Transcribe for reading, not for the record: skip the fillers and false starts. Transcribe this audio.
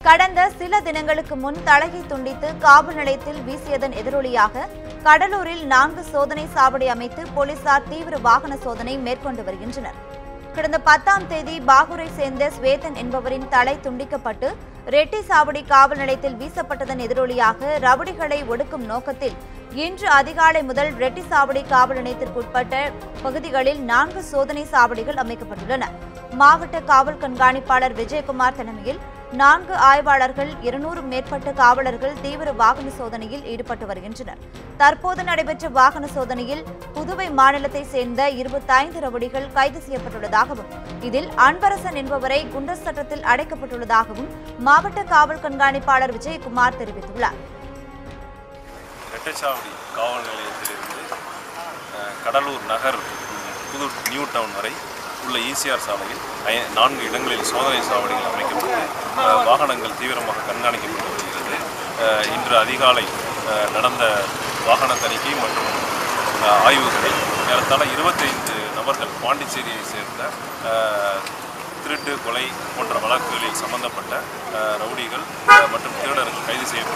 கடந்த சில தினங்களுக்கு முன் தலையை துண்டித்து காவல் நிலையத்தில் வீசியதன் எதிரொலியாக கடலூரில் 4 சோதனை சாவடி அமைத்து போலீசார் தீவிர வாகன சோதனை மேற்கொண்டு வருகின்றனர். கடந்த 10ஆம் தேதி பாகூரை சேர்ந்த ஸ்வேதன் என்பவரின் தலை துண்டிக்கப்பட்டு ரெட்டி சாவடி காவல் நிலையத்தில் வீசப்பட்டதன் எதிரொலியாக ரவுடிகளை ஒடுக்கும் நோக்கத்தில் இன்று அதிகாலை முதல் ரெட்டி சாவடி காவல் நிலையத்திற்குட்பட்ட பகுதிகளில் 4 சோதனை சாவடிகள் அமைக்கப்பட்டுள்ளன. மாவட்ட காவல் கண்காணிப்பாளர் விஜயகுமார் தலைமையில் 4 ஆய்வாளர்கள் 200 மேற்பட்ட காவலர்கள் தீவிர வாகன சோதனையில் ஈடுபட்டு வருகின்றனர். தற்போது நடைபெற்ற வாகன சோதனையில் புதுவை மாநிலத்தை சேர்ந்த 25 ரவுடிகள் கைது செய்யப்பட்டுள்ளதாகவும் இதில் அன்பரசன் என்பவரை குண்டர் சட்டத்தில் அடைக்கப்பட்டுள்ளதாகவும் மாவட்ட காவல் கண்காணிப்பாளர் விஜயகுமார் தெரிவித்துள்ளார். ரெட்டிசாவடி காவல் நிலையத்திலிருந்து கடலூர் நகர் புது நியூ டவுன் வரை உள்ள ஈசிஆர் சாலையில் 4 இடங்களில் சோதனை சாவடிகள் அமைக்கப்பட்டு வாகனங்கள் தீவிரமாக கண்காணிக்கப்பட்டு வருகிறது. இன்று அதிகாலை நடந்த வாகன தணிக்கை மற்றும் ஆய்வுகளில் ஏறத்தாழ 25 நபர்கள் பாண்டிச்சேரியை சேர்ந்த திருட்டு, கொலை போன்ற வழக்குகளில் சம்பந்தப்பட்ட ரவுடிகள் மற்றும் திருடர்கள் கைது செய்யப்பட்டு